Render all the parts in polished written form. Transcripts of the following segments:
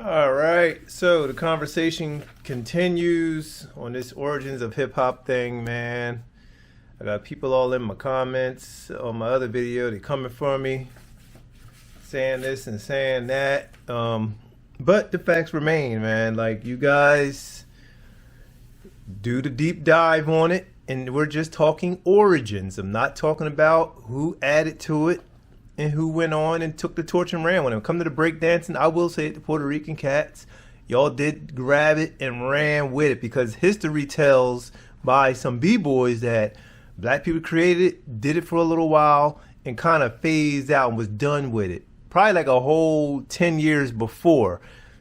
All right, so the conversation continues on this origins of hip hop thing, man. I got people all in my comments on my other video. They coming for me, saying this and saying that. But the facts remain, man. Like, you guys do the deep dive on it, and we're just talking origins. I'm not talking about who added to it and who went on and took the torch and ran with it. Come to the breakdancing, I will say it, the Puerto Rican cats, y'all did grab it and ran with it, because history tells by some b-boys that black people created it, did it for a little while, and kind of phased out and was done with it. Probably like a whole 10 years before.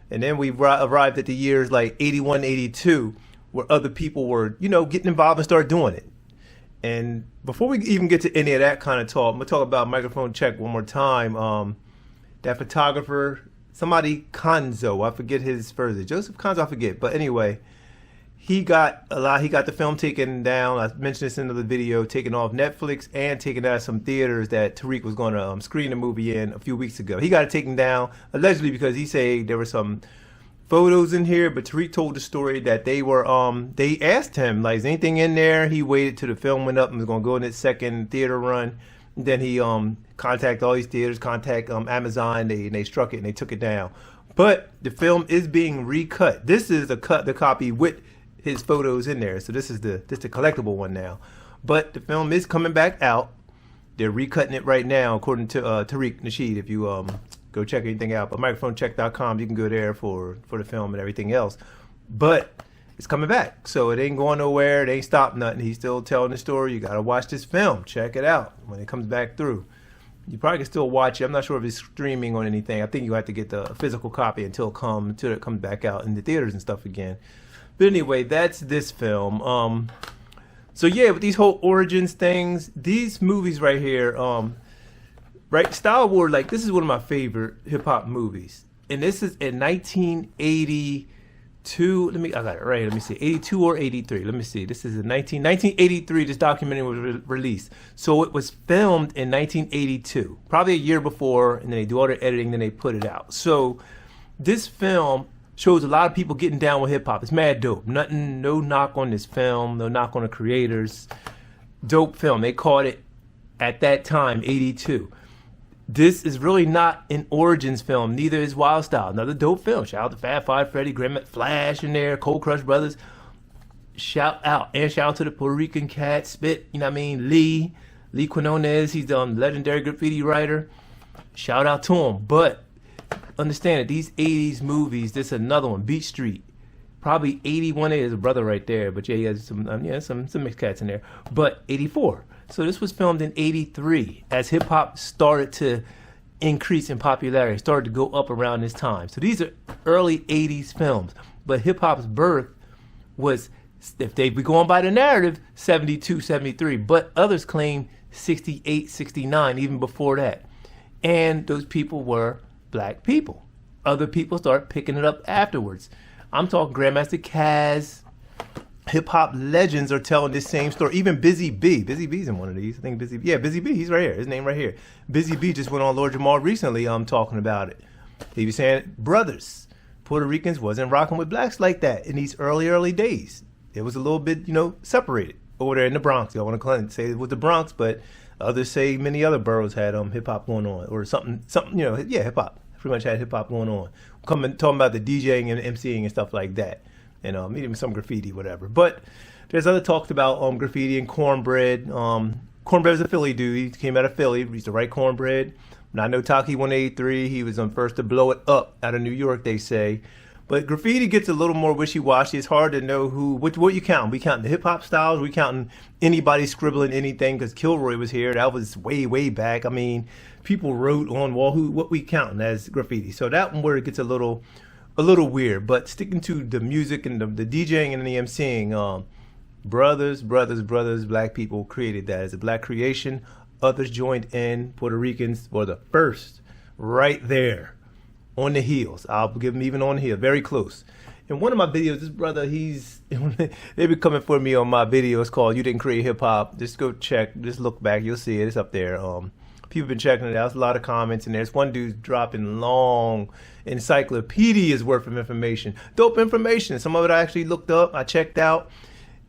And then we arrived at the years like 81, 82, where other people were, getting involved and start doing it. And before we even get to any of that kind of talk, I'm going to talk about microphone check one more time. That photographer, somebody Conzo, I forget his first name. Joseph Conzo, I forget. But anyway, he got the film taken down. I mentioned this in the video, taken off Netflix and taken out of some theaters that Tariq was going to screen the movie in a few weeks ago. He got it taken down, allegedly because he said there were some photos in here, but Tariq told the story that they were they asked him, like, is anything in there? He waited till the film went up and was gonna go in its second theater run. And then he contacted all these theaters, Amazon, they struck it and they took it down. But the film is being recut. This is the copy with his photos in there. So this is the collectible one now. But the film is coming back out. They're recutting it right now, according to Tariq Nasheed. If you go check anything out, but microphonecheck.com, you can go there for the film and everything else. But it's coming back, so it ain't going nowhere. It ain't stopped nothing. He's still telling the story. You gotta watch this film. Check it out when it comes back through. You probably can still watch it. I'm not sure if it's streaming on anything. I think you have to get the physical copy until it comes back out in the theaters and stuff again. But anyway, that's this film. So yeah, with these whole origins things, these movies right here, right, Star Wars, like, this is one of my favorite hip hop movies, and this is in 1982. I got it right. Let me see, 82 or 83. Let me see. This is in 1983. This documentary was released, so it was filmed in 1982, probably a year before, and then they do all their editing, then they put it out. So this film shows a lot of people getting down with hip hop. It's mad dope. No knock on this film. No knock on the creators. Dope film. They called it at that time 82. This is really not an origins film. Neither is Wild Style. Another dope film. Shout out to Fab Five Freddy, Grandma Flash in there, Cold Crush Brothers. Shout out to the Puerto Rican cat, Spit, Lee Quinones, he's the legendary graffiti writer. Shout out to him. But understand that these 80s movies, this is another one, Beach Street. Probably 81, there's a brother right there, but yeah, he has some mixed cats in there. But 84. So this was filmed in 83 as hip hop started to increase in popularity, started to go up around this time. So these are early 80s films. But hip hop's birth was, if they be going by the narrative, 72, 73. But others claim 68, 69, even before that. And those people were black people. Other people start picking it up afterwards. I'm talking Grandmaster Caz. Hip-hop legends are telling this same story. Even Busy B. Busy B's in one of these. I think Busy B. Yeah, Busy B. He's right here. His name right here. Busy B just went on Lord Jamal recently talking about it. He was saying, brothers, Puerto Ricans wasn't rocking with blacks like that in these early days. It was a little bit, separated over there in the Bronx. I want to say it was the Bronx, but others say many other boroughs had hip-hop going on. Or something, hip-hop. Pretty much had hip-hop going on. Talking about the DJing and MCing and stuff like that. And even some graffiti, whatever. But there's other talks about graffiti and cornbread. Cornbread was a Philly dude. He came out of Philly. He used to write cornbread. I know Taki 183. He was first to blow it up out of New York, they say. But graffiti gets a little more wishy-washy. It's hard to know what you count. We counting the hip-hop styles. We counting anybody scribbling anything, because Kilroy was here. That was way, way back. I mean, people wrote on wall what we counting as graffiti. So that one where it gets a little weird. But sticking to the music and the DJing and the MCing, brothers, black people created that as a black creation. Others joined in. Puerto Ricans were the first, right there on the heels. I'll give them even on the heel, very close. In one of my videos, this brother, they be coming for me on my video. It's called You Didn't Create Hip Hop. Just go check, just look back, you'll see it. It's up there. People been checking it out. There's a lot of comments, and there's one dude dropping long encyclopedias worth of information, dope information. Some of it I actually looked up, I checked out,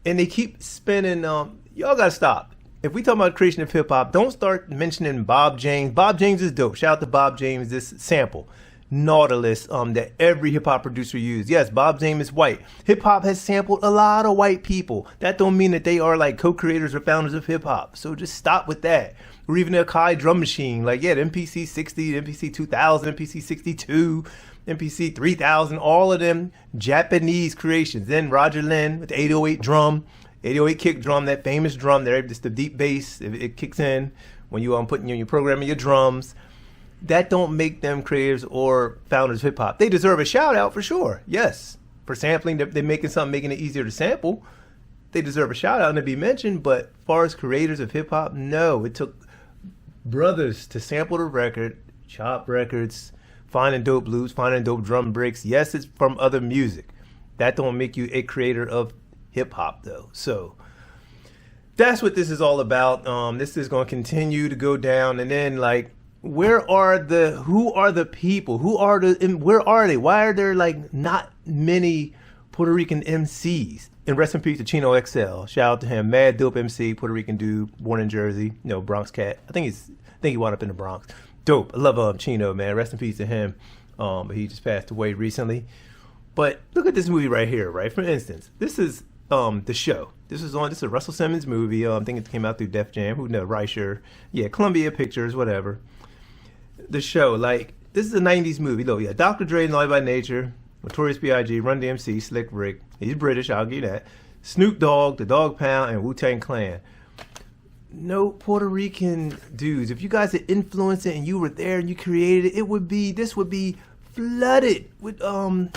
and they keep spinning. Y'all gotta stop. If we talk about creation of hip hop, don't start mentioning Bob James. Bob James is dope. Shout out to Bob James. This sample, Nautilus, that every hip hop producer used. Yes, Bob James is white. Hip hop has sampled a lot of white people. That don't mean that they are like co-creators or founders of hip hop. So just stop with that. Or even the Akai drum machine, like the MPC 60, the MPC 2000, MPC 62, MPC 3000, all of them Japanese creations. Then Roger Lynn with the 808 drum. 808 kick drum, that famous drum there, just the deep bass, it kicks in when you you're programming your drums. That don't make them creators or founders of hip hop. They deserve a shout out for sure. Yes, for sampling, they're making something, making it easier to sample. They deserve a shout out and to be mentioned. But as far as creators of hip hop, no, it took brothers to sample the record, chop records, finding dope loops, finding dope drum breaks. Yes, it's from other music. That don't make you a creator of hip hop though. So that's what this is all about. This is going to continue to go down, and then like, who are the people? Where are they? Why are there like not many Puerto Rican MCs? And rest in peace to Chino XL. Shout out to him, mad dope MC, Puerto Rican dude, born in Jersey, Bronx cat. I think he wound up in the Bronx. Dope. I love Chino, man. Rest in peace to him. But he just passed away recently. But look at this movie right here, right? For instance, this is The Show. This is a Russell Simmons movie. I think it came out through Def Jam. Who knows? Right, sure. Yeah, Columbia Pictures, whatever. The Show, like, this is a 90s movie though. Yeah, Dr. Dre, Naughty by Nature, Notorious B.I.G., Run DMC, Slick Rick. He's British, I'll give you that. Snoop Dogg, The Dogg Pound, and Wu-Tang Clan. No Puerto Rican dudes. If you guys had influenced it and you were there and you created it, this would be flooded with the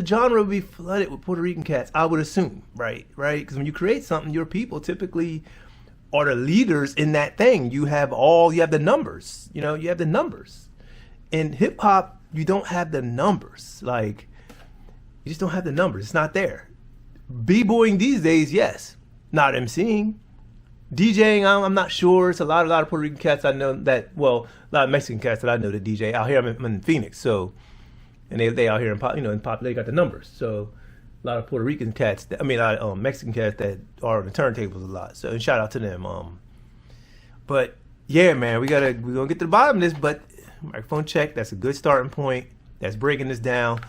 genre would be flooded with Puerto Rican cats, I would assume, right? Because when you create something, your people typically are the leaders in that thing. You have the numbers. You have the numbers. In hip hop, you don't have the numbers. Like, you just don't have the numbers. It's not there. B-boying these days, yes. Not MCing. DJing, I'm not sure. It's a lot of Puerto Rican cats I know a lot of Mexican cats that I know that DJ out here. I'm in Phoenix, so, and they out here in pop, they got the numbers. So a lot of Puerto Rican cats, a lot of Mexican cats that are on the turntables a lot. So and shout out to them. But yeah, man, we're gonna get to the bottom of this. But microphone check. That's a good starting point. That's breaking this down.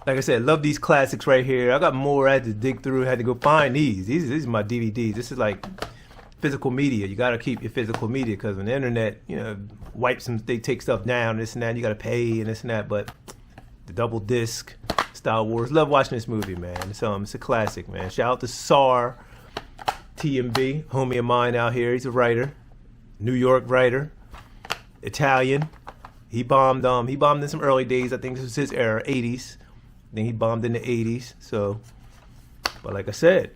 Like I said, love these classics right here. I got more I had to dig through. I had to go find these. These are my DVDs. This is like physical media. You got to keep your physical media because when the internet, wipes them, they take stuff down, this and that. You got to pay and this and that. But the double disc, Star Wars. Love watching this movie, man. It's a classic, man. Shout out to SAR, TMB, homie of mine out here. He's a writer, New York writer, Italian. He bombed in some early days. I think this was his era, 80s. Then he bombed in the 80s. So, but like I said,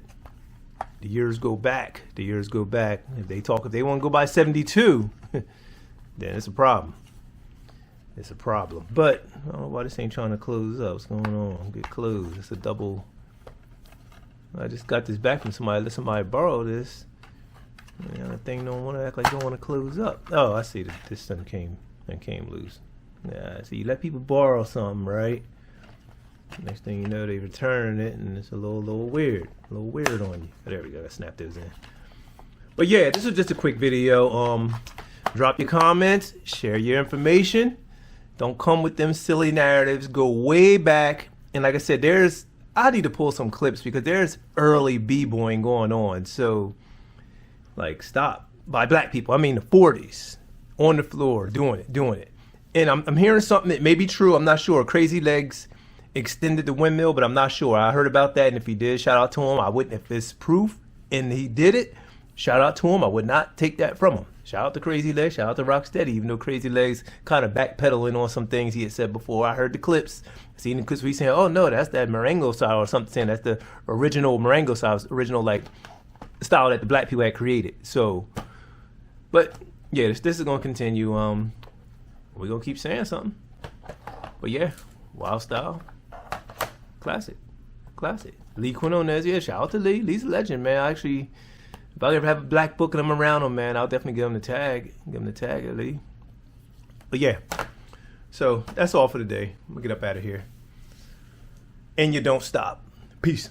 the years go back. If they want to go by 72, then it's a problem. But I don't know why this ain't trying to close up. What's going on? Get closed. It's a double. I just got this back from somebody. Let somebody borrow this. The thing don't want to act like don't want to close up. Oh, I see. This thing came loose. Yeah, see, you let people borrow something, right? Next thing you know, they return it, and it's a little weird. A little weird on you. There we go. I snapped those in. But yeah, this was just a quick video. Drop your comments. Share your information. Don't come with them silly narratives. Go way back. And like I said, I need to pull some clips because there's early b-boying going on. So, like, stop. By black people, I mean the 40s. On the floor, doing it. And I'm hearing something that may be true. I'm not sure. Crazy Legs extended the windmill, but I'm not sure. I heard about that, and if he did, shout out to him. I wouldn't, if it's proof and he did it, shout out to him. I would not take that from him. Shout out to Crazy Legs, shout out to Rocksteady, even though Crazy Legs kind of backpedaling on some things he had said before. I heard the clips. Seen the clips where he's saying, oh no, that's that Marengo style or something, saying that's the original Marengo style, original like style that the black people had created. So, but yeah, this is gonna continue. We're gonna keep saying something. But yeah, Wild Style. Classic. Lee Quinonez, yeah, shout out to Lee. Lee's a legend, man. Actually, if I ever have a black book and I'm around them, man, I'll definitely give them the tag. Give them the tag at least. But yeah, so that's all for today. I'm gonna get up out of here. And you don't stop. Peace.